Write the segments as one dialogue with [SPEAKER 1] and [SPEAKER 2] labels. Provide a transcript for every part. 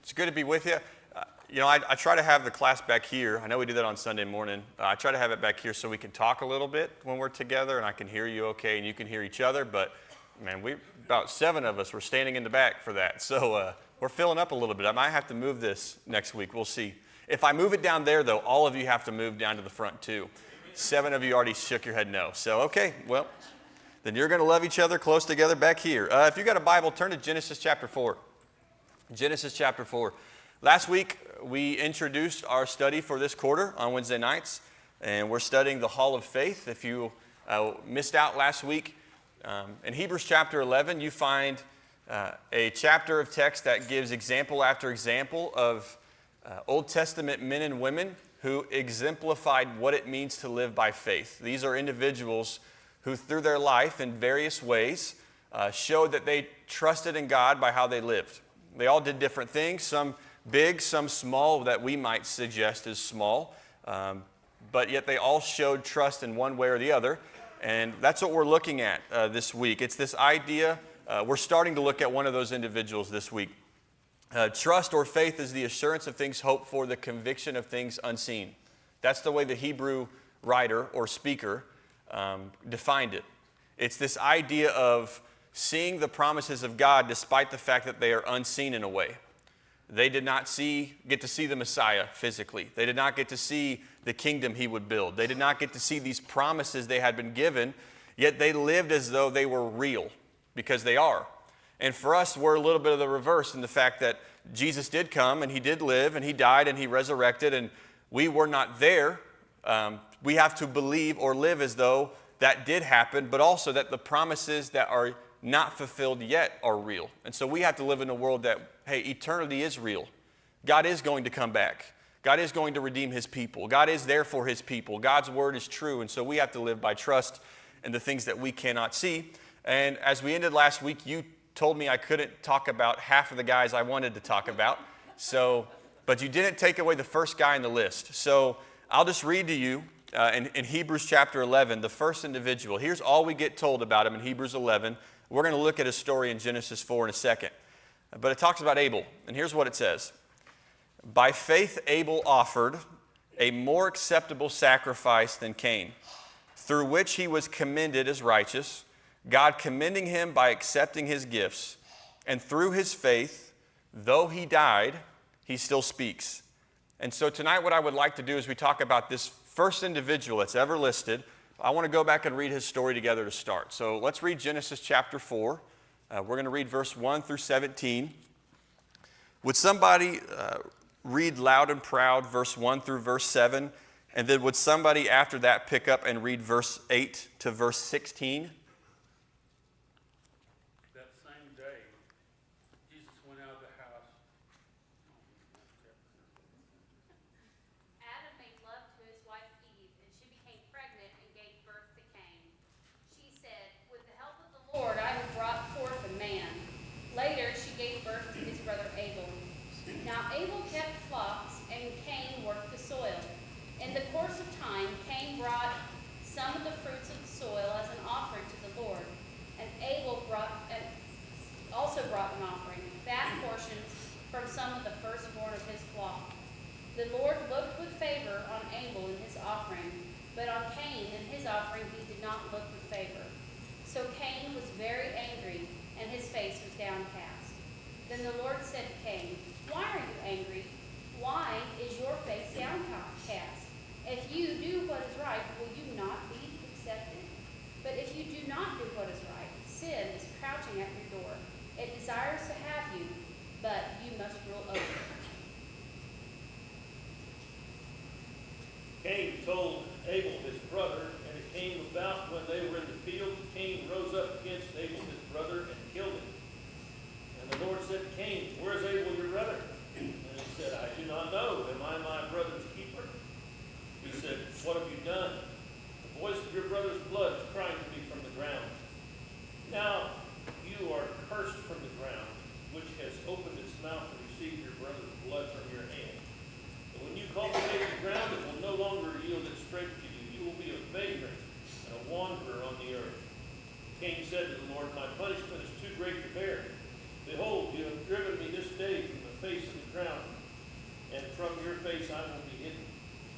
[SPEAKER 1] It's good to be with you. I try to have the class back here. I know we do that on Sunday morning. I try to have it back here so we can talk a little bit when we're together, and I can hear you okay, and you can hear each other. But, man, about 7 of us were standing in the back for that. So we're filling up a little bit. I might have to move this next week. We'll see. If I move it down there, though, all of you have to move down to the front, too. 7 of you already shook your head no. So, okay, well, then you're going to love each other close together back here. If you've got a Bible, turn to Genesis chapter 4. Genesis chapter 4. Last week, we introduced our study for this quarter on Wednesday nights, and we're studying the Hall of Faith. If you missed out last week, in Hebrews chapter 11, you find a chapter of text that gives example after example of Old Testament men and women who exemplified what it means to live by faith. These are individuals who, through their life in various ways, showed that they trusted in God by how they lived. They all did different things, some big, some small, that we might suggest is small, but yet they all showed trust in one way or the other, and that's what we're looking at this week. It's this idea, we're starting to look at one of those individuals this week. Trust or faith is the assurance of things hoped for, the conviction of things unseen. That's the way the Hebrew writer or speaker defined it. It's this idea of seeing the promises of God despite the fact that they are unseen in a way. They did not get to see the Messiah physically. They did not get to see the kingdom he would build. They did not get to see these promises they had been given, yet they lived as though they were real, because they are. And for us, we're a little bit of the reverse in the fact that Jesus did come and he did live and he died and he resurrected, and we were not there. We have to believe or live as though that did happen, but also that the promises that are not fulfilled yet are real. And so we have to live in a world that, hey, eternity is real. God is going to come back. God is going to redeem his people. God is there for his people. God's word is true. And so we have to live by trust in the things that we cannot see. And as we ended last week, you told me I couldn't talk about half of the guys I wanted to talk about. But you didn't take away the first guy in the list. So I'll just read to you in Hebrews chapter 11, the first individual. Here's all we get told about him in Hebrews 11. We're going to look at his story in Genesis 4 in a second. But it talks about Abel, and here's what it says. By faith Abel offered a more acceptable sacrifice than Cain, through which he was commended as righteous, God commending him by accepting his gifts. And through his faith, though he died, he still speaks. And so tonight what I would like to do is we talk about this first individual that's ever listed. I want to go back and read his story together to start. So let's read Genesis chapter 4. We're going to read verse 1 through 17. Would somebody read loud and proud verse 1 through verse 7? And then would somebody after that pick up and read verse 8 to verse 16?
[SPEAKER 2] That same day, Jesus went out of the house.
[SPEAKER 3] Adam made love to his wife Eve, and she became pregnant and gave birth to Cain. She said, "With the help of the Lord, I have brought forth a man." Later, she gave birth to his brother Abel. Now Abel kept flocks, and Cain worked the soil. In the course of time, Cain brought some of the fruits of the soil as an offering to the Lord, and Abel also brought an offering, fat portions from some of the firstborn of his flock. The Lord looked with favor on Abel and his offering, but on Cain and his offering he did not look with favor. So Cain was very angry, and his face was downcast. Then the Lord said to Cain, "Why are you angry? Why is your face downcast? If you do what is right, will you not be accepted? But if you do not do what is right, sin is crouching at your door. It desires to have you, but you must rule over it."
[SPEAKER 4] Cain told Abel his brother, and it came about when they were in the field, Cain rose up against Abel his brother and killed him. And the Lord said to Cain, "Where is Abel your brother?" And he said, "I do not know. Am I my brother's keeper?" He said, "What have you done? The voice of your brother's blood is crying to me from the ground. Now you are cursed from the ground, which has opened its mouth to receive your brother's blood from your hand. But when you cultivate the ground, it will no longer yield its strength to you. You will be a vagrant and a wanderer on the earth." Cain said to the Lord, "My punishment is too great to bear. Behold, you have driven me this day from the face from your face I will be hidden.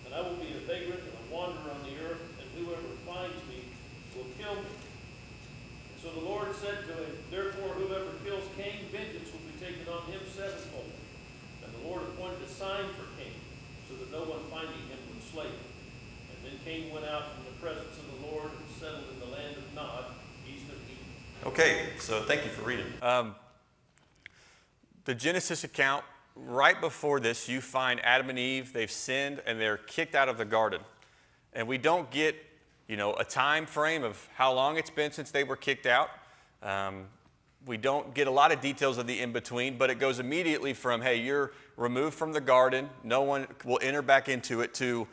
[SPEAKER 4] And I will be a vagrant and a wanderer on the earth, and whoever finds me will kill me. And so the Lord said to him, therefore whoever kills Cain, vengeance will be taken on him sevenfold. And the Lord appointed a sign for Cain, so that no one finding him would slay him. And then Cain went out from the presence of the Lord and settled in the land of Nod, east of Eden.
[SPEAKER 1] Okay, so thank you for reading. The Genesis account, right before this, you find Adam and Eve, they've sinned, and they're kicked out of the garden. And we don't get, a time frame of how long it's been since they were kicked out. We don't get a lot of details of the in-between, but it goes immediately from, hey, you're removed from the garden, no one will enter back into it, to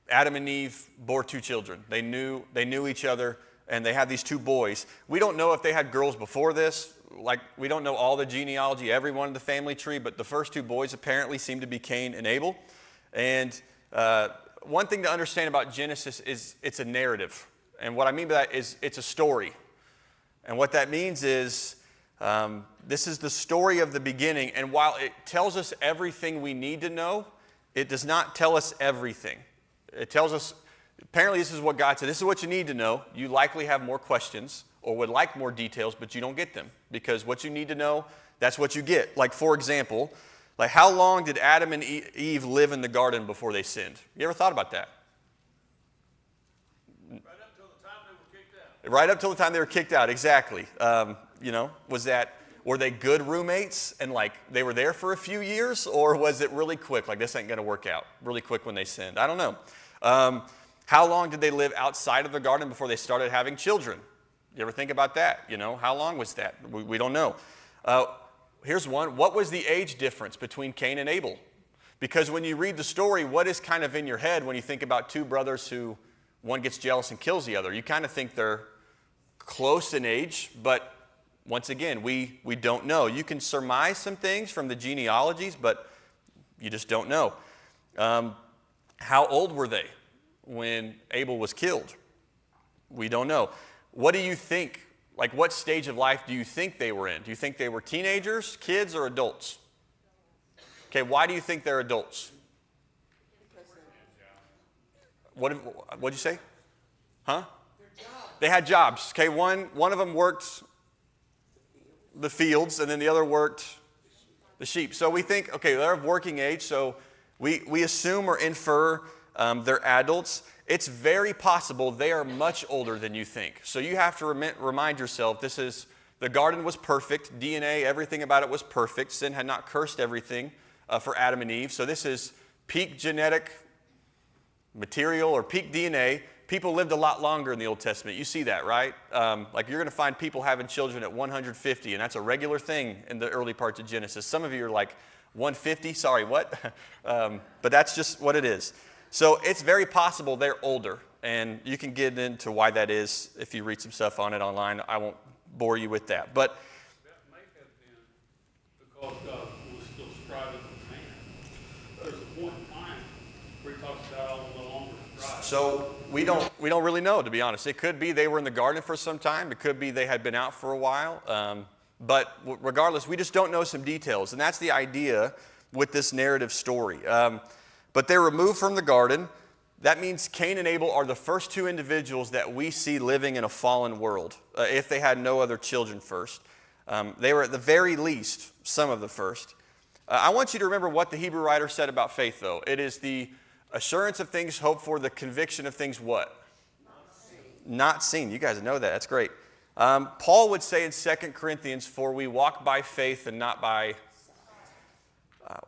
[SPEAKER 1] Adam and Eve bore 2 children. They knew each other, and they had these 2 boys. We don't know if they had girls before this. We don't know all the genealogy, everyone in the family tree, but the first 2 boys apparently seem to be Cain and Abel. And one thing to understand about Genesis is it's a narrative. And what I mean by that is it's a story. And what that means is this is the story of the beginning. And while it tells us everything we need to know, it does not tell us everything. It tells us, apparently this is what God said, this is what you need to know. You likely have more questions or would like more details, but you don't get them. Because what you need to know, that's what you get. Like, for example, how long did Adam and Eve live in the garden before they sinned? You ever thought about that?
[SPEAKER 4] Right up till the time they were kicked out.
[SPEAKER 1] Right up till the time they were kicked out, exactly. Were they good roommates and they were there for a few years, or was it really quick? This ain't gonna work out really quick when they sinned. I don't know. How long did they live outside of the garden before they started having children? You ever think about that? How long was that? We don't know. Here's one. What was the age difference between Cain and Abel? Because when you read the story, what is kind of in your head when you think about 2 brothers who one gets jealous and kills the other? You kind of think they're close in age, but once again, we don't know. You can surmise some things from the genealogies, but you just don't know. How old were they when Abel was killed? We don't know. What do you think? What stage of life do you think they were in? Do you think they were teenagers, kids, or adults? Okay, why do you think they're adults? What'd you say? Huh? They had jobs. Okay, one of them worked the fields, and then the other worked the sheep. So we think, okay, they're of working age, so we assume or infer they're adults. It's very possible they are much older than you think. So you have to remind yourself, the garden was perfect. DNA, everything about it was perfect. Sin had not cursed everything for Adam and Eve. So this is peak genetic material or peak DNA. People lived a lot longer in the Old Testament. You see that, right? You're going to find people having children at 150, and that's a regular thing in the early parts of Genesis. Some of you are like, 150? Sorry, what? But that's just what it is. So it's very possible they're older, and you can get into why that is if you read some stuff on it online. I won't bore you with that. But
[SPEAKER 2] That may have been because God was still striving with man. There's a point in time where he talks about all the longer strive.
[SPEAKER 1] so we don't really know, to be honest. It could be they were in the garden for some time. It could be they had been out for a while. But regardless, we just don't know some details, and that's the idea with this narrative story. But they're removed from the garden. That means Cain and Abel are the first 2 individuals that we see living in a fallen world, if they had no other children first. They were at the very least some of the first. I want you to remember what the Hebrew writer said about faith, though. It is the assurance of things hoped for, the conviction of things what? Not seen. You guys know that. That's great. Paul would say in 2 Corinthians, for we walk by faith and not by...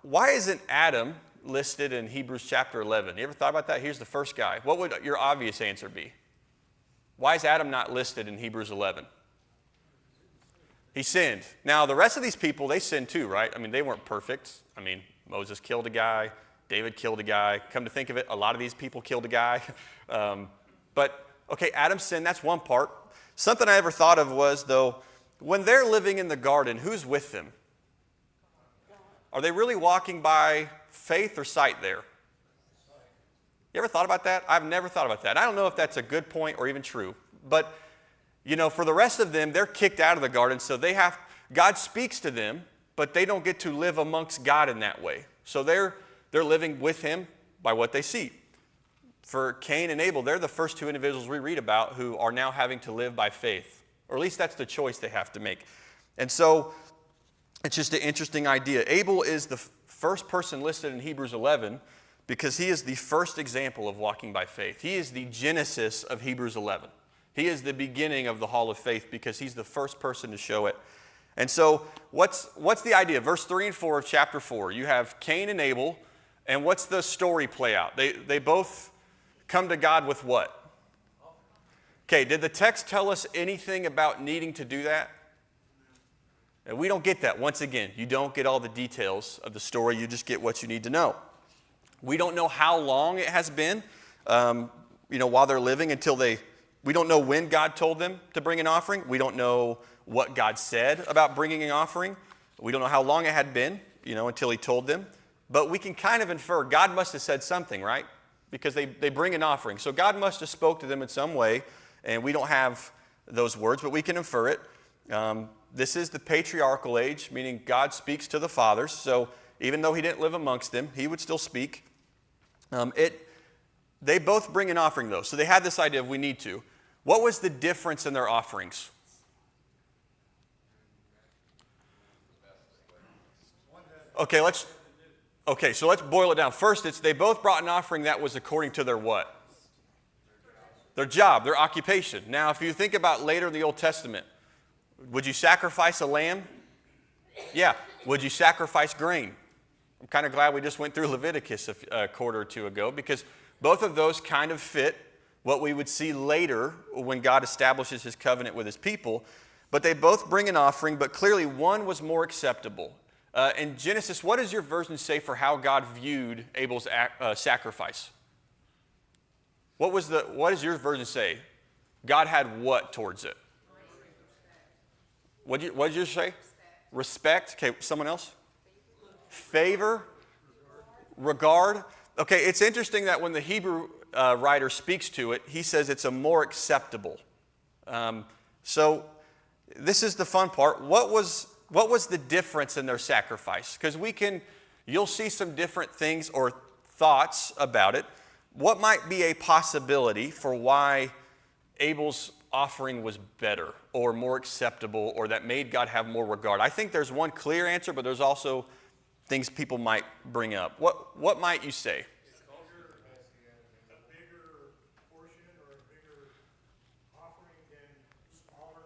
[SPEAKER 1] why isn't Adam listed in Hebrews chapter 11? You ever thought about that? Here's the first guy. What would your obvious answer be? Why is Adam not listed in Hebrews 11? He sinned. Now, the rest of these people, they sinned too, right? They weren't perfect. Moses killed a guy. David killed a guy. Come to think of it, a lot of these people killed a guy. But, okay, Adam sinned. That's one part. Something I ever thought of was, though, when they're living in the garden, who's with them? Are they really walking by faith or sight there? You ever thought about that? I've never thought about that. I don't know if that's a good point or even true. But, for the rest of them, they're kicked out of the garden, so God speaks to them, but they don't get to live amongst God in that way. So they're They're living with him by what they see. For Cain and Abel, they're the first two individuals we read about who are now having to live by faith. Or at least that's the choice they have to make. And so it's just an interesting idea. Abel is the first person listed in Hebrews 11 because he is the first example of walking by faith. He is the genesis of Hebrews 11. He is the beginning of the hall of faith because he's the first person to show it. And so what's the idea? Verse 3 and 4 of chapter 4. You have Cain and Abel, and what's the story play out? They both come to God with what? Okay, did the text tell us anything about needing to do that? And we don't get that. Once again, you don't get all the details of the story. You just get what you need to know. We don't know how long it has been, while they're living we don't know when God told them to bring an offering. We don't know what God said about bringing an offering. We don't know how long it had been, until he told them. But we can kind of infer God must have said something, right? Because they bring an offering. So God must have spoke to them in some way, and we don't have those words, but we can infer it. This is the patriarchal age, meaning God speaks to the fathers. So even though he didn't live amongst them, he would still speak. They both bring an offering, though. So they had this idea of we need to. What was the difference in their offerings? So let's boil it down. First, they both brought an offering that was according to their what? Their job, their occupation. Now, if you think about later in the Old Testament, would you sacrifice a lamb? Yeah. Would you sacrifice grain? I'm kind of glad we just went through Leviticus a quarter or two ago because both of those kind of fit what we would see later when God establishes his covenant with his people. But they both bring an offering, but clearly one was more acceptable. In Genesis, what does your version say for how God viewed Abel's sacrifice? What does your version say? God had what towards it? What did you say? Respect. Okay, someone else? Favor. Regard. Okay, it's interesting that when the Hebrew writer speaks to it, he says it's a more acceptable. So this is the fun part. What was the difference in their sacrifice? Because you'll see some different things or thoughts about it. What might be a possibility for why Abel's offering was better or more acceptable or that made God have more regard? I think there's one clear answer, but there's also things people might bring up. What might you say?
[SPEAKER 5] A bigger portion or a bigger offering than smaller.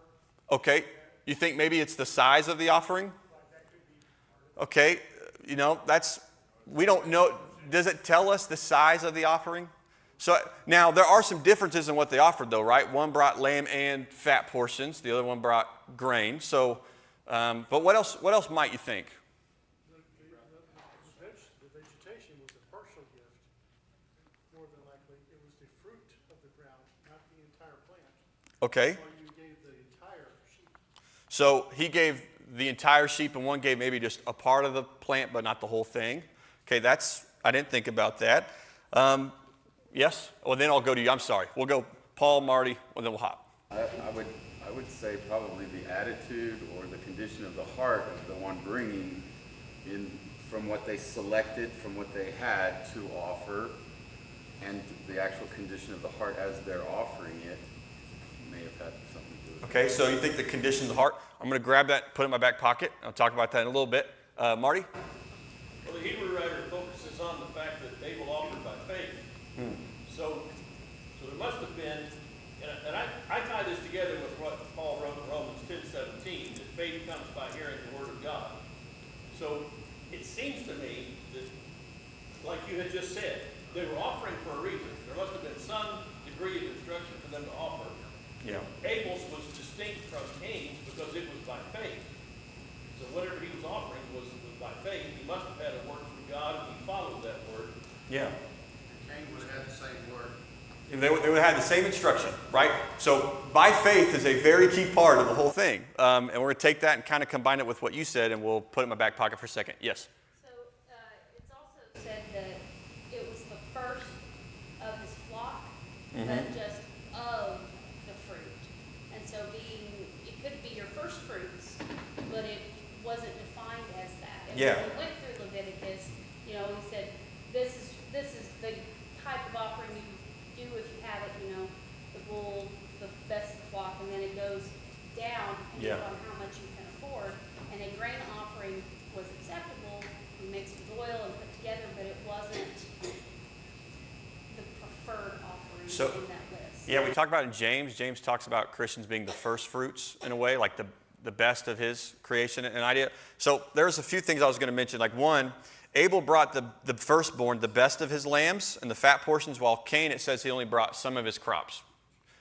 [SPEAKER 1] Okay, you think maybe it's the size of the offering? Okay, we don't know. Does it tell us the size of the offering? So now there are some differences in what they offered though, right? One brought lamb and fat portions. The other one brought grain. So, but what else might you think?
[SPEAKER 5] The vegetation was a partial gift. More than likely, it was the fruit of the ground, not the entire plant.
[SPEAKER 1] Okay.
[SPEAKER 5] Or you gave the entire sheep.
[SPEAKER 1] So he gave the entire sheep and one gave maybe just a part of the plant, but not the whole thing. Okay, I didn't think about that. Yes? Well, then I'll go to you. I'm sorry. We'll go Paul, Marty, and then we'll hop.
[SPEAKER 6] I would say probably the attitude or the condition of the heart of the one bringing from what they selected, from what they had to offer, and the actual condition of the heart as they're offering it may have had something to do with it.
[SPEAKER 1] Okay, so you think the condition of the heart. I'm going to grab that, put it in my back pocket. I'll talk about that in a little bit. Marty?
[SPEAKER 4] Well, the Hebrew writer focuses on the fact that Abel offered by faith. So there must have been, and I tie this together with what Paul wrote in Romans 10:17, that faith comes by hearing the word of God. So it seems to me that, like you had just said, they were offering for a reason. There must have been some degree of instruction for them to offer.
[SPEAKER 1] Yeah.
[SPEAKER 4] Abel's was distinct from Cain's because it was by faith. So whatever he was offering was by faith. He must have had a word from God, and he followed that word.
[SPEAKER 1] Yeah.
[SPEAKER 7] Cain would have had the same word.
[SPEAKER 1] They would have had the same instruction, right? So by faith is a very key part of the whole thing. And we're going to take that and kind of combine it with what you said, and we'll put it in my back pocket for a second. Yes?
[SPEAKER 3] So it's also said that it was the first of his flock, but just of the fruit. And so it could be your first fruits, but it wasn't defined as that. And
[SPEAKER 1] Yeah.
[SPEAKER 3] when we went through Leviticus, he said, bull, the best of the flock, and then it goes down based
[SPEAKER 1] Yeah.
[SPEAKER 3] on how much you can afford. And a grain offering was acceptable, you mix with oil and put together, but it wasn't the preferred offering
[SPEAKER 1] So-
[SPEAKER 3] in that list.
[SPEAKER 1] Yeah, we talk about in James. James talks about Christians being the first fruits in a way, like the best of his creation and idea. So there's a few things I was going to mention. Like one, Abel brought the firstborn, the best of his lambs and the fat portions, while Cain, it says he only brought some of his crops.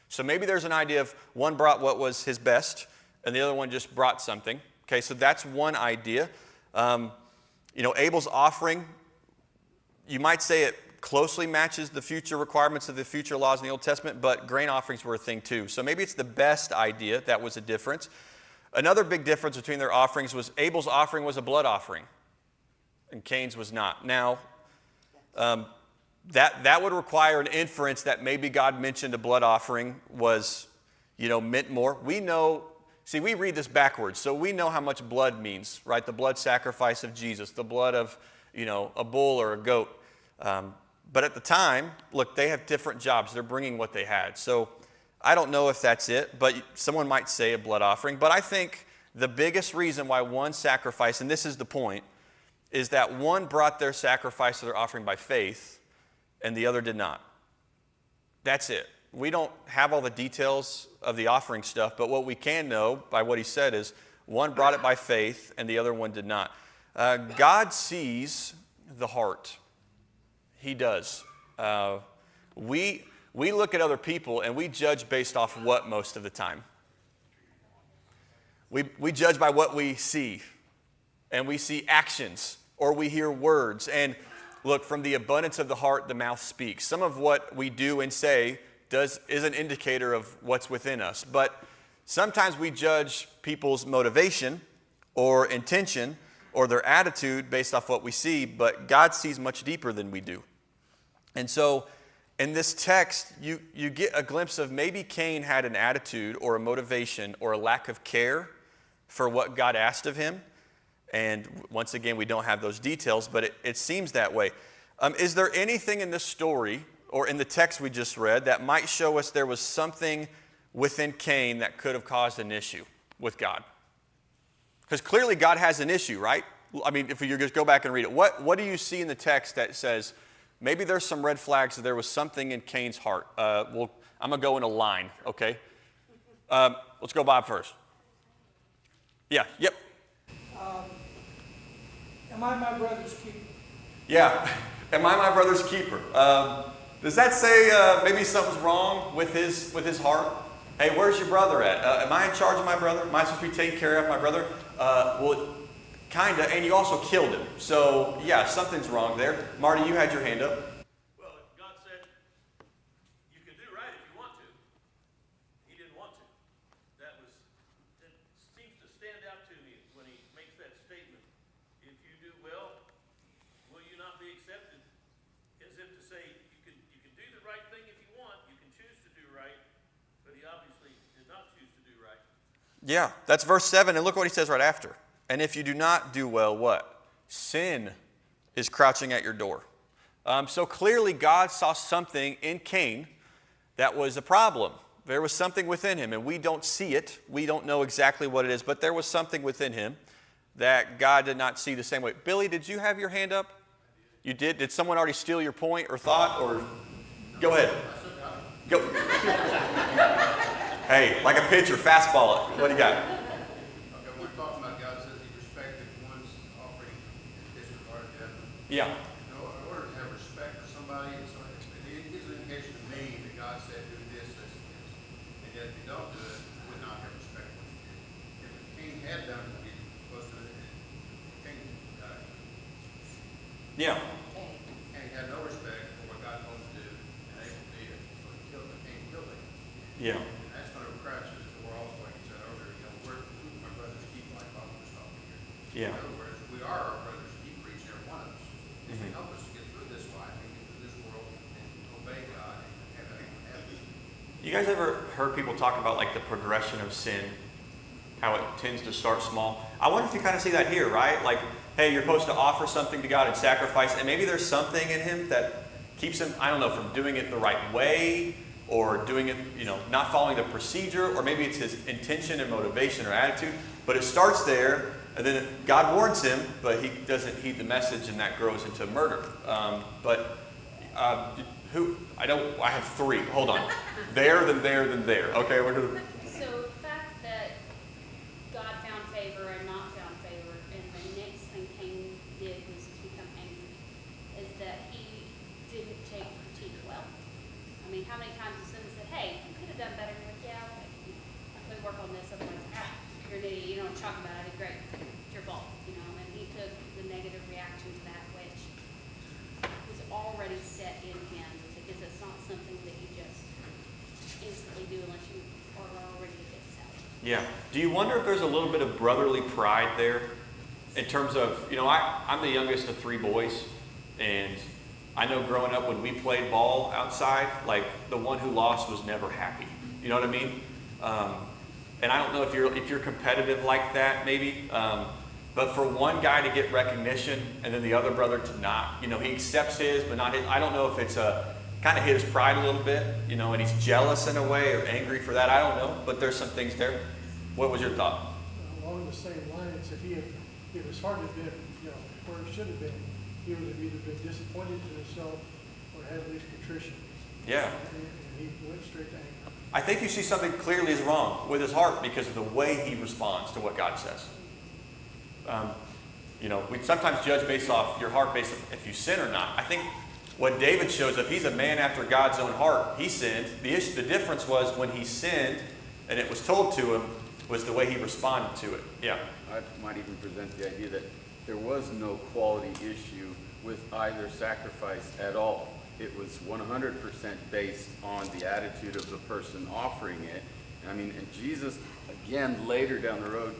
[SPEAKER 1] So maybe there's an idea of one brought what was his best and the other one just brought something. Okay, so that's one idea. Abel's offering, you might say it closely matches the future requirements of the future laws in the Old Testament, but grain offerings were a thing too. So maybe it's the best idea. That was a difference. Another big difference between their offerings was Abel's offering was a blood offering and Cain's was not. Now, that would require an inference that maybe God mentioned a blood offering was, meant more. We know, we read this backwards, so we know how much blood means, right? The blood sacrifice of Jesus, the blood of, a bull or a goat. But at the time, look, they have different jobs. They're bringing what they had. So I don't know if that's it, but someone might say a blood offering. But I think the biggest reason why one sacrifice, and this is the point, is that one brought their sacrifice or their offering by faith, and the other did not. That's it. We don't have all the details of the offering stuff, but what we can know by what he said is one brought it by faith, and the other one did not. God sees the heart. He does. We look at other people and we judge based off what most of the time? We judge by what we see. And we see actions or we hear words. And look, from the abundance of the heart, the mouth speaks. Some of what we do and say is an indicator of what's within us. But sometimes we judge people's motivation or intention or their attitude based off what we see, but God sees much deeper than we do. And so in this text, you get a glimpse of maybe Cain had an attitude or a motivation or a lack of care for what God asked of him. And once again, we don't have those details, but it seems that way. Is there anything in this story or in the text we just read that might show us there was something within Cain that could have caused an issue with God? Because clearly God has an issue, right? I mean, if you just go back and read it, what do you see in the text that says maybe there's some red flags that there was something in Cain's heart? I'm going to go in a line, okay? Let's go Bob first. Yeah, yep.
[SPEAKER 5] Am I my brother's keeper?
[SPEAKER 1] Yeah, am I my brother's keeper? Does that say maybe something's wrong with his heart? Hey, where's your brother at? Am I in charge of my brother? Am I supposed to be taking care of my brother? Well, kind of, and you also killed him. So, yeah, something's wrong there. Marty, you had your hand up.
[SPEAKER 4] Well, God said, you can do right if you want to. He didn't want to. It seems to stand out to me when he makes that statement. If you do well, will you not be accepted? As if to say, you can do the right thing if you want, you can choose to do right, but he obviously did not choose to do right.
[SPEAKER 1] Yeah, that's verse 7, and look what he says right after. And if you do not do well, what? Sin is crouching at your door. So clearly God saw something in Cain that was a problem. There was something within him, and we don't see it. We don't know exactly what it is, but there was something within him that God did not see the same way. Billy, did you have your hand up? You did? Did someone already steal your point or thought? Or go ahead. Go. Hey, like a pitcher, fastball it. What do you got?
[SPEAKER 7] Okay, we're talking about God says he respected one's offering and disregarded the other.
[SPEAKER 1] Yeah.
[SPEAKER 7] In order to have respect for somebody, it gives an indication to me that God said do this, this, and this. And yet if you don't do it, you would not have respect for what you did. If the king had done what he was supposed to do, the king
[SPEAKER 1] Yeah.
[SPEAKER 7] had no respect for what God told him to do, and Abel did. So the king killed him.
[SPEAKER 1] Yeah.
[SPEAKER 7] And that's going to crash us to we're also, like you said earlier, who's my brother's keeper, like Bob was talking here.
[SPEAKER 1] Yeah.
[SPEAKER 7] In other words, we are our brother's keeper, each and every one of us. If you help us get through this life and get through this world and obey God and have that happen.
[SPEAKER 1] You guys ever heard people talk about like the progression of sin? How it tends to start small? I wonder if you kind of see that here, right? Like, hey, you're supposed to offer something to God and sacrifice, and maybe there's something in him that keeps him, I don't know, from doing it the right way, or doing it, not following the procedure, or maybe it's his intention and motivation or attitude. But it starts there, and then God warns him, but he doesn't heed the message, and that grows into murder. I have three. Hold on. There, then there, then there. Okay, we're going to...
[SPEAKER 3] So the fact that God found favor and not found favor, and the next thing Cain did was to become angry, is that he didn't take critique well. I mean, how many times has someone said, hey, you could have done better? You're like, yeah, okay, I could work on this, otherwise, you're an idiot, you don't talk about it, great, it's your fault, and he took the negative reaction to that, which was already set in him, because it's not something that you just instantly do unless you are already against that.
[SPEAKER 1] Yeah. Do you wonder if there's a little bit of brotherly pride there? In terms of, I'm the youngest of three boys, and I know growing up when we played ball outside, like the one who lost was never happy. You know what I mean? And I don't know if you're competitive like that, maybe. But for one guy to get recognition and then the other brother to not, he accepts his, but not his. I don't know if it's kind of hit his pride a little bit, and he's jealous in a way or angry for that. I don't know, but there's some things there. What was your thought?
[SPEAKER 5] Along the same lines, if his heart had been, where it should have been, he would have either been disappointed in himself or had at least contrition. And
[SPEAKER 1] Yeah.
[SPEAKER 5] he went straight to anger.
[SPEAKER 1] I think you see something clearly is wrong with his heart because of the way he responds to what God says. We sometimes judge based off your heart, based off if you sin or not. I think what David shows, if he's a man after God's own heart, he sinned. The difference was when he sinned and it was told to him, was the way he responded to it. Yeah.
[SPEAKER 6] I might even present the idea that there was no quality issue with either sacrifice at all. It was 100% based on the attitude of the person offering it. And Jesus, again, later down the road,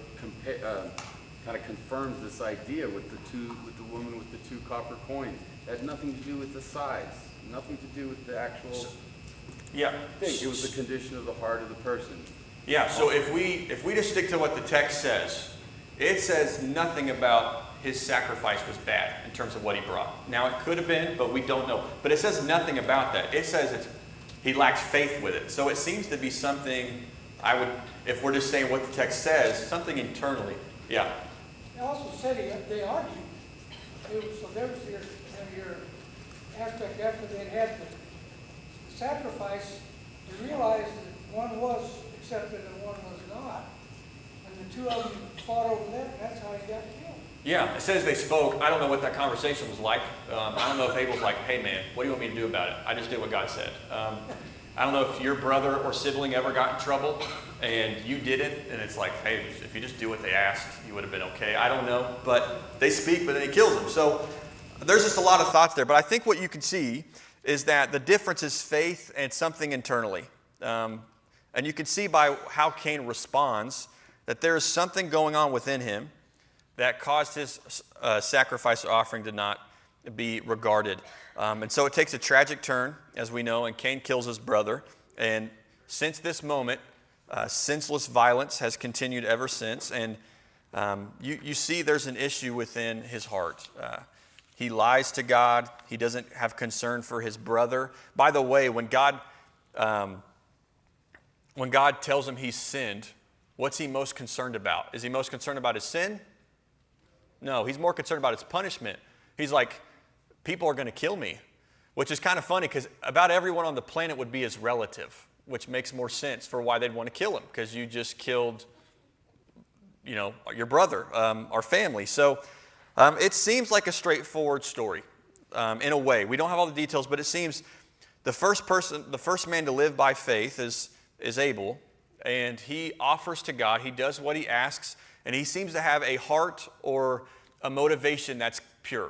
[SPEAKER 6] kind of confirms this idea with the woman with the 2 copper coins. It had nothing to do with the size, nothing to do with the actual thing. It was the condition of the heart of the person.
[SPEAKER 1] Yeah, so if we just stick to what the text says, it says nothing about his sacrifice was bad in terms of what he brought. Now, it could have been, but we don't know. But it says nothing about that. It says he lacks faith with it. So it seems to be something, if we're just saying what the text says, something internally. Yeah.
[SPEAKER 8] It also said they argued. So there was your aspect after they had the sacrifice, they realized that one was accepted and one was not. And the two of them fought over that, and that's how he got killed.
[SPEAKER 1] Yeah, it says they spoke. I don't know what that conversation was like. I don't know if Abel's like, hey man, what do you want me to do about it? I just did what God said. I don't know if your brother or sibling ever got in trouble and you didn't, and it's like, hey, if you just do what they asked, you would have been okay. I don't know, but they speak, but then he kills them. So there's just a lot of thoughts there. But I think what you can see is that the difference is faith and something internally. And you can see by how Cain responds that there is something going on within him that caused his sacrifice or offering to not be regarded. And so it takes a tragic turn, as we know, and Cain kills his brother. And since this moment, senseless violence has continued ever since. And you see there's an issue within his heart. He lies to God. He doesn't have concern for his brother. By the way, when God tells him he's sinned, what's he most concerned about? Is he most concerned about his sin? No, he's more concerned about its punishment. He's like, people are going to kill me, which is kind of funny because about everyone on the planet would be his relative, which makes more sense for why they'd want to kill him, because you just killed, your brother, our family. So it seems like a straightforward story in a way. We don't have all the details, but it seems the first man to live by faith is Abel, and he offers to God. He does what he asks, and he seems to have a heart or a motivation that's pure.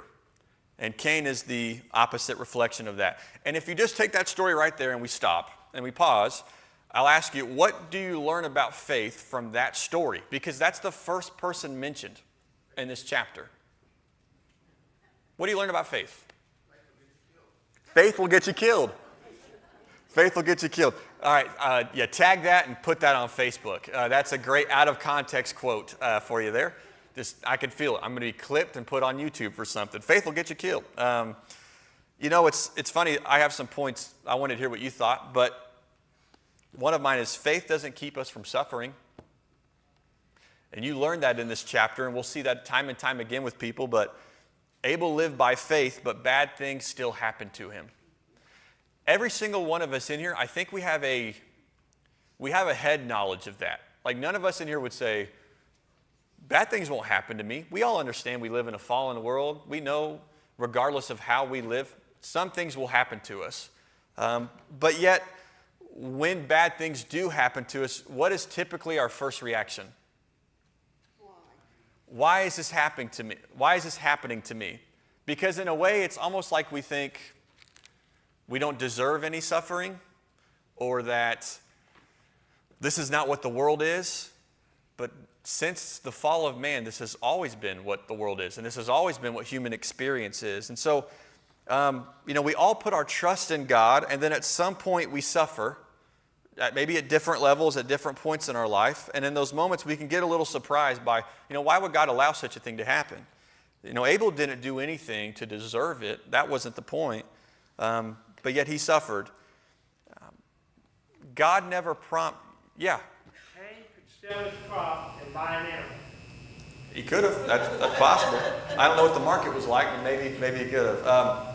[SPEAKER 1] And Cain is the opposite reflection of that. And if you just take that story right there and we stop and we pause, I'll ask you, what do you learn about faith from that story? Because that's the first person mentioned in this chapter. What do you learn about faith? Faith will get you killed. Faith will get you killed. All right, tag that and put that on Facebook. That's a great out-of-context quote for you there. I can feel it. I'm going to be clipped and put on YouTube for something. Faith will get you killed. It's funny. I have some points. I wanted to hear what you thought, but One of mine is faith doesn't keep us from suffering. And you learned that in this chapter, and we'll see that time and time again with people, but Abel lived by faith, but bad things still happened to him. Every single one of us in here, I think we have a head knowledge of that. Like none of us in here would say, bad things won't happen to me. We all understand we live in a fallen world. We know, regardless of how we live, some things will happen to us. But yet, when bad things do happen to us, what is typically our first reaction? Why is this happening to me? Why is this happening to me? Because in a way, it's almost like we think we don't deserve any suffering, or that this is not what the world is. But since the fall of man, this has always been what the world is, and this has always been what human experience is. And so, we all put our trust in God, and then at some point we suffer, maybe at different levels, at different points in our life. And in those moments, we can get a little surprised by, why would God allow such a thing to happen? Abel didn't do anything to deserve it. That wasn't the point. But yet he suffered. God never yeah.
[SPEAKER 9] Cain could sell his crop and buy an animal.
[SPEAKER 1] He could have. That's possible. I don't know what the market was like, but maybe he could have.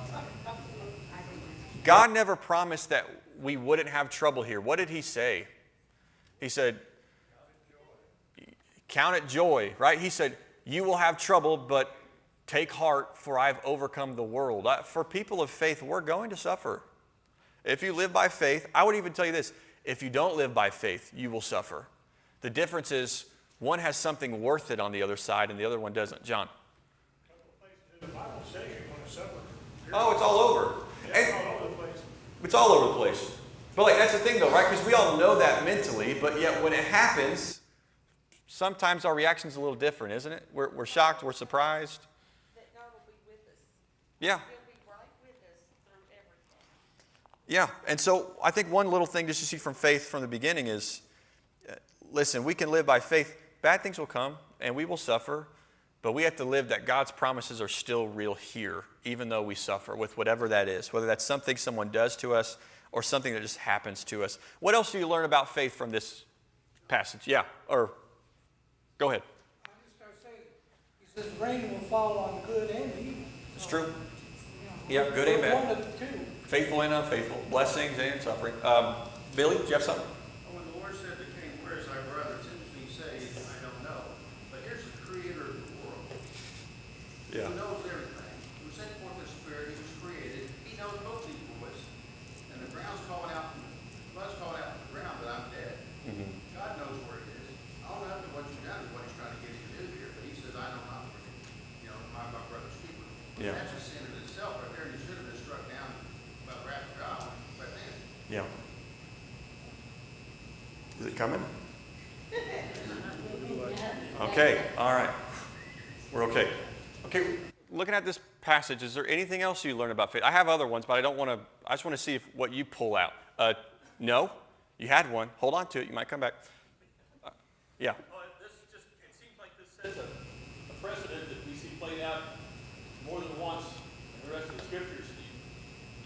[SPEAKER 1] God never promised that we wouldn't have trouble here. What did he say? He said, count it joy, right? He said, you will have trouble, but take heart, for I've overcome the world. For people of faith, we're going to suffer. If you live by faith, I would even tell you this, if you don't live by faith, you will suffer. The difference is one has something worth it on the other side and the other one doesn't. John?
[SPEAKER 5] The Bible says you're going to suffer.
[SPEAKER 1] Oh, it's all over.
[SPEAKER 5] It's all over the place.
[SPEAKER 1] It's all over the place. But that's the thing though, right? Because we all know that mentally, but yet when it happens, sometimes our reaction's a little different, isn't it? We're shocked, we're surprised.
[SPEAKER 10] That God will be with us.
[SPEAKER 1] Yeah.
[SPEAKER 10] He'll be right with us through everything.
[SPEAKER 1] Yeah, and so I think one little thing just to see from faith from the beginning is, listen, we can live by faith. Bad things will come, and we will suffer, but we have to live that God's promises are still real here, even though we suffer with whatever that is, whether that's something someone does to us or something that just happens to us. What else do you learn about faith from this passage? Yeah, or go ahead.
[SPEAKER 8] I just start saying, he says rain will fall on good and evil.
[SPEAKER 1] It's true.
[SPEAKER 8] You know,
[SPEAKER 1] Yeah, good and bad.
[SPEAKER 8] One of the two.
[SPEAKER 1] Faithful and unfaithful, blessings and suffering. Billy, do you have something?
[SPEAKER 7] When the Lord said to Cain, "Where is thy brother?" It's interesting he says, "I don't know." But here's the creator of the world.
[SPEAKER 1] Yeah.
[SPEAKER 7] He knows everything. He was sent forth the Spirit. He was created. He knows both these boys. And the ground's calling out, blood's calling out from the ground that I'm dead.
[SPEAKER 1] Mm-hmm.
[SPEAKER 7] God knows where it is. All I know what you've done is what he's trying to get you to do here. But he says, "I know not where my brother's keeper."
[SPEAKER 1] Yeah.
[SPEAKER 7] That's a sin in itself right there. And you should have been struck down by the wrath of God right then.
[SPEAKER 1] Yeah. Is it coming? Okay, all right. We're okay. Okay, looking at this passage, is there anything else you learn about faith? I have other ones, but I just want to see what you pull out. No? You had one. Hold on to it. You might come back. Yeah.
[SPEAKER 4] It seems like this sets a precedent that we see played out more than once in the rest of the scriptures.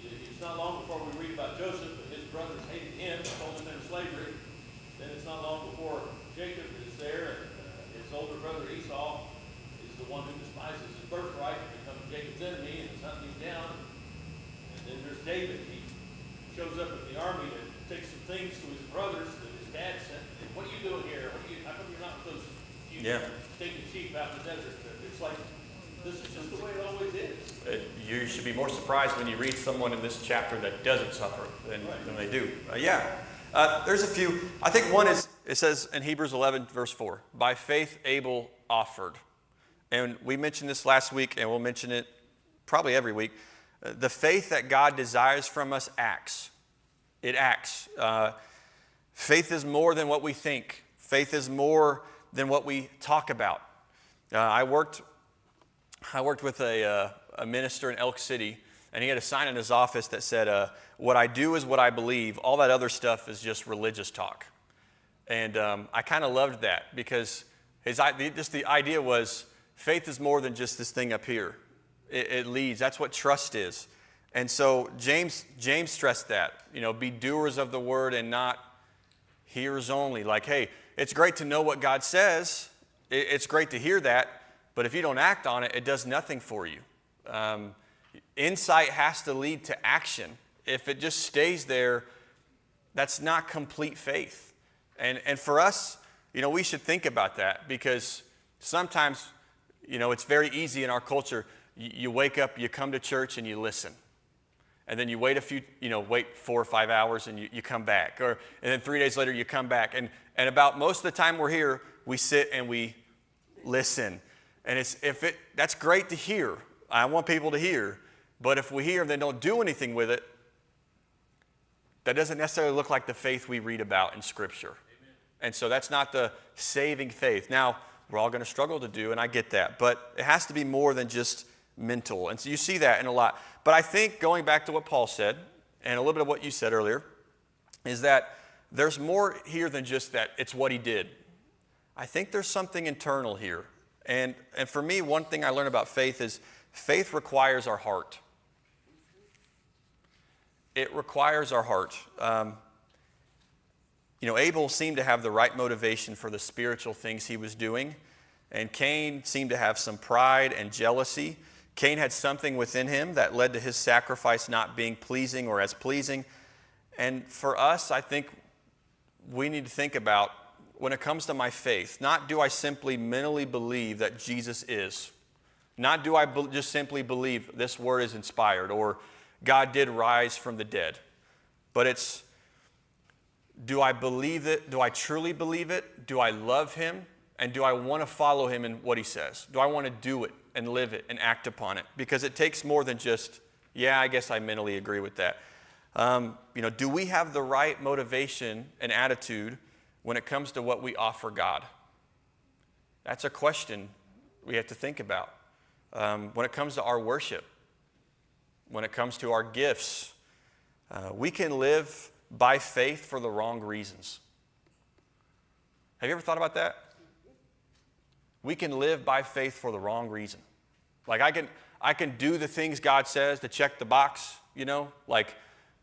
[SPEAKER 4] It's not long before we read about Joseph and his brothers hated him, sold him into slavery. Then it's not long before Jacob is there, and his older brother Esau is the one who despises his birthright and becomes Jacob's enemy and is hunting him down. And then there's David. He shows up with the army to take some things to his brothers that his dad sent. And, what are you doing here? How come you're not with those few stinking sheep out in the desert? It's like, this is just the way it always is.
[SPEAKER 1] You should be more surprised when you read someone in this chapter that doesn't suffer than they do. There's a few. I think one is, it says in Hebrews 11, verse 4, by faith Abel offered. And we mentioned this last week, and we'll mention it probably every week. The faith that God desires from us acts. It acts. Faith is more than what we think. Faith is more than what we talk about. I worked with a minister in Elk City, and he had a sign in his office that said, what I do is what I believe. All that other stuff is just religious talk. And I kind of loved that because the idea was faith is more than just this thing up here. It leads. That's what trust is. And so James stressed that, be doers of the word and not hearers only. Like, hey, it's great to know what God says. It's great to hear that. But if you don't act on it, it does nothing for you. Insight has to lead to action. If it just stays there, that's not complete faith. And for us, we should think about that, because sometimes, it's very easy in our culture. You wake up, you come to church, and you listen. And then you wait wait 4 or 5 hours, and you come back. And then 3 days later, you come back. And about most of the time we're here, we sit and we listen. And that's great to hear. I want people to hear. But if we hear and then don't do anything with it, that doesn't necessarily look like the faith we read about in Scripture. Amen. And so that's not the saving faith. Now, we're all going to struggle to do, and I get that. But it has to be more than just mental. And so you see that in a lot. But I think, going back to what Paul said, and a little bit of what you said earlier, is that there's more here than just that it's what he did. I think there's something internal here. And for me, one thing I learned about faith is faith requires our heart. It requires our heart. Abel seemed to have the right motivation for the spiritual things he was doing, and Cain seemed to have some pride and jealousy. Cain had something within him that led to his sacrifice not being pleasing or as pleasing. And for us, I think we need to think about, when it comes to my faith, not do I simply mentally believe that Jesus is, not do I just simply believe this word is inspired or God did rise from the dead, but it's, do I believe it? Do I truly believe it? Do I love him? And do I want to follow him in what he says? Do I want to do it and live it and act upon it? Because it takes more than just, yeah, I guess I mentally agree with that. Do we have the right motivation and attitude when it comes to what we offer God? That's a question we have to think about. When it comes to our worship, when it comes to our gifts, we can live by faith for the wrong reasons. Have you ever thought about that? We can live by faith for the wrong reason. Like I can do the things God says to check the box, like,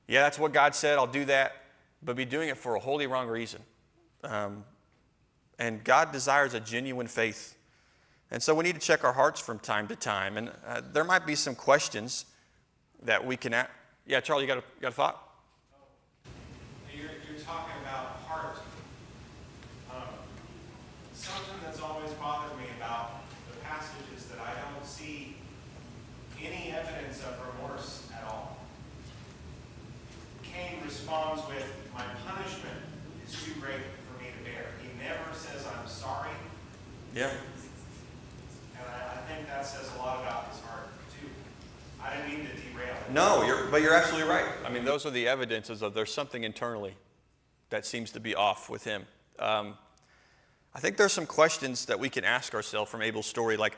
[SPEAKER 1] yeah, that's what God said, I'll do that, but be doing it for a wholly wrong reason. And God desires a genuine faith. And so we need to check our hearts from time to time. And there might be some questions that we can ask. Yeah, Charlie, you got a thought?
[SPEAKER 11] You're talking about heart. Something that's always bothered me about the passage is that I don't see any evidence of remorse at all. Cain responds with, my punishment is too great for me to bear. He never says, I'm sorry.
[SPEAKER 1] Yeah.
[SPEAKER 11] And I think that says a lot about his heart, too. I didn't mean to derail it.
[SPEAKER 1] No, but you're absolutely right. I mean, those are the evidences of there's something internally that seems to be off with him. I think there's some questions that we can ask ourselves from Abel's story, like,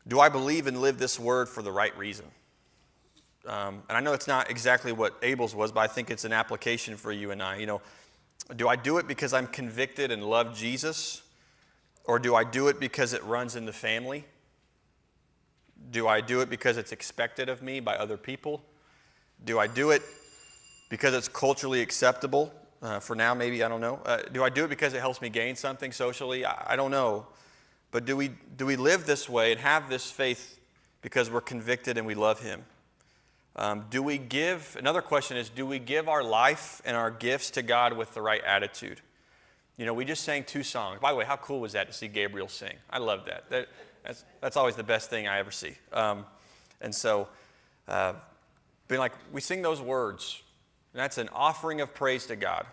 [SPEAKER 1] do I believe and live this word for the right reason? And I know it's not exactly what Abel's was, but I think it's an application for you and I. Do I do it because I'm convicted and love Jesus? Or do I do it because it runs in the family? Do I do it because it's expected of me by other people? Do I do it because it's culturally acceptable? For now, maybe, I don't know. Do I do it because it helps me gain something socially? I don't know. But do we live this way and have this faith because we're convicted and we love him? Another question is, do we give our life and our gifts to God with the right attitude? We just sang 2 songs. By the way, how cool was that to see Gabriel sing? I love that. That's always the best thing I ever see. And so, being like, we sing those words, and that's an offering of praise to God.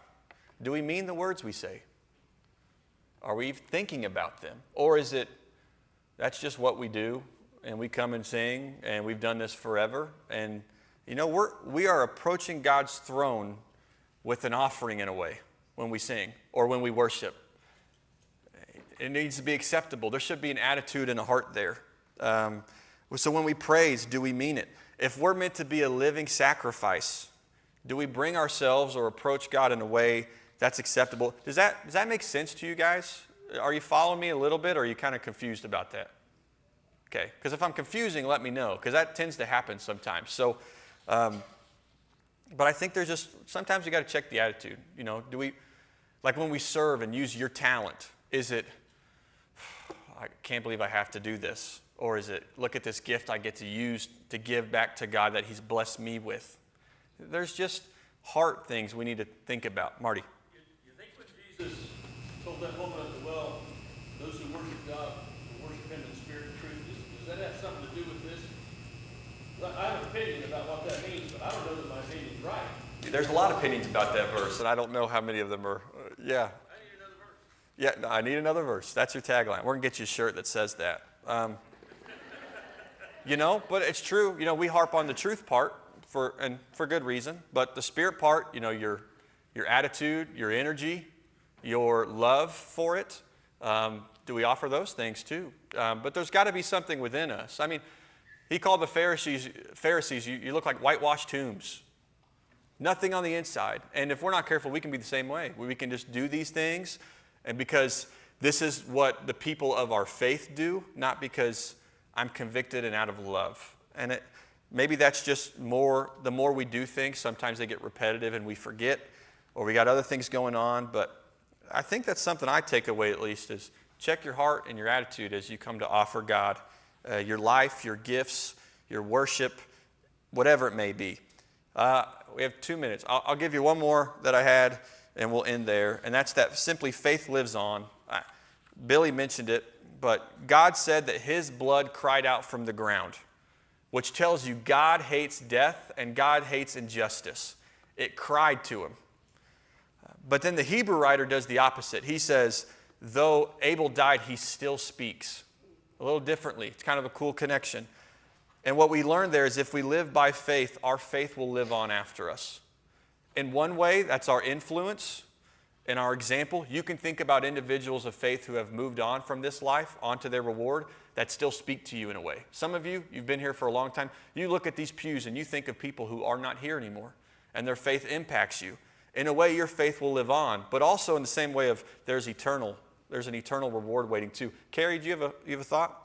[SPEAKER 1] Do we mean the words we say? Are we thinking about them? Or is it, that's just what we do, and we come and sing, and we've done this forever? And, we are approaching God's throne with an offering in a way when we sing or when we worship. It needs to be acceptable. There should be an attitude and a heart there. So when we praise, do we mean it? If we're meant to be a living sacrifice, do we bring ourselves or approach God in a way that's acceptable? Does that make sense to you guys? Are you following me a little bit, or are you kind of confused about that? Okay, because if I'm confusing, let me know, because that tends to happen sometimes. So, but I think there's just, sometimes you got to check the attitude. Do Like when we serve and use your talent, is it, I can't believe I have to do this? Or is it, look at this gift I get to use to give back to God that he's blessed me with? There's just heart things we need to think about. Marty.
[SPEAKER 4] You think when Jesus told that woman at the well, those who worship God will worship him in spirit and truth, does that have something to do with this? I have an opinion about what that means, but I don't know that my opinion's right.
[SPEAKER 1] There's a lot of opinions about that verse, and I don't know how many of them are, yeah.
[SPEAKER 4] I need another verse.
[SPEAKER 1] Yeah, no, I need another verse. That's your tagline. We're going to get you a shirt that says that. But it's true. We harp on the truth part for good reason. But the spirit part, your attitude, your energy, your love for it, do we offer those things too? But there's got to be something within us. I mean, he called the Pharisees, you look like whitewashed tombs. Nothing on the inside. And if we're not careful, we can be the same way. We can just do these things, and because this is what the people of our faith do, not because I'm convicted and out of love. And maybe that's just the more we do things, sometimes they get repetitive and we forget, or we got other things going on. But I think that's something I take away, at least, is check your heart and your attitude as you come to offer God your life, your gifts, your worship, whatever it may be. We have 2 minutes. I'll give you one more that I had, and we'll end there. And that's that simply faith lives on. Billy mentioned it, but God said that his blood cried out from the ground, which tells you God hates death and God hates injustice. It cried to him. But then the Hebrew writer does the opposite. He says, though Abel died, he still speaks. A little differently. It's kind of a cool connection. And what we learn there is if we live by faith, our faith will live on after us. In one way, that's our influence and our example. You can think about individuals of faith who have moved on from this life onto their reward that still speak to you in a way. Some of you, you've been here for a long time. You look at these pews and you think of people who are not here anymore, and their faith impacts you. In a way, your faith will live on, but also in the same way of there's an eternal reward waiting too. Carrie, do you have a thought?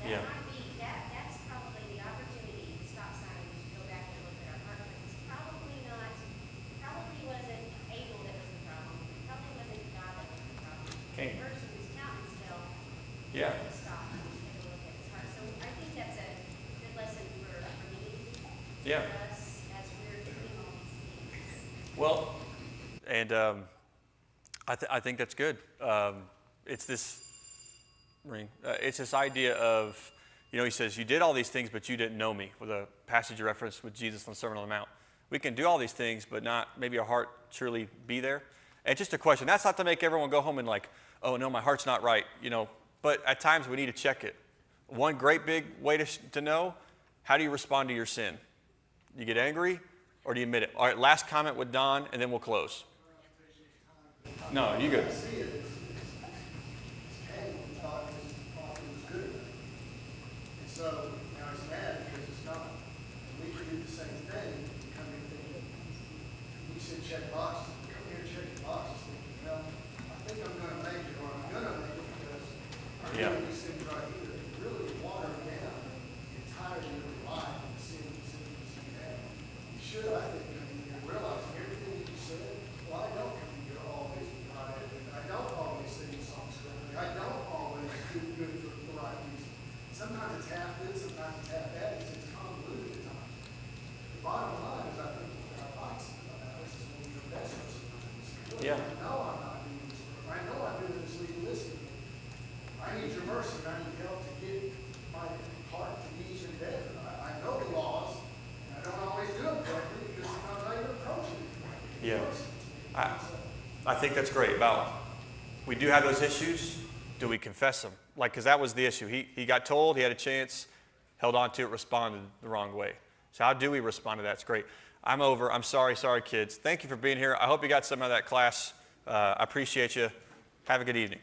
[SPEAKER 1] Yeah.
[SPEAKER 3] That's probably the opportunity, stop sign, to go back and look at our heart, because it's probably wasn't Abel that was the problem. It probably wasn't God that was the problem.
[SPEAKER 1] Okay.
[SPEAKER 3] The person whose countenance fell.
[SPEAKER 1] Yeah.
[SPEAKER 3] Stop and take a look at his heart. So I think that's a good lesson for me.
[SPEAKER 1] Yeah.
[SPEAKER 3] For us as we're doing all these things.
[SPEAKER 1] Well, and I think that's good. It's this idea of, he says, you did all these things, but you didn't know me, with a passage of reference with Jesus on the Sermon on the Mount. We can do all these things, but not maybe our heart truly be there. And just a question. That's not to make everyone go home and like, oh, no, my heart's not right, But at times we need to check it. One great big way to know, how do you respond to your sin? You get angry or do you admit it? All right, last comment with Don, and then we'll close. No, you good.
[SPEAKER 5] So now he's mad because it's not. And we could do the same thing. We come in thinking, we said check boxes. We come here and check the boxes thinking, well, I think I'm going to make it, or I'm going to make it because I'm doing these things right here. Really water it down.
[SPEAKER 1] think that's great. About we do have those issues. Do we confess them? Like, because that was the issue. He got told, he had a chance, held on to it, responded the wrong way. So how do we respond to that? It's great. I'm over. I'm sorry, kids. Thank you for being here. I hope you got some of that class. I appreciate you. Have a good evening.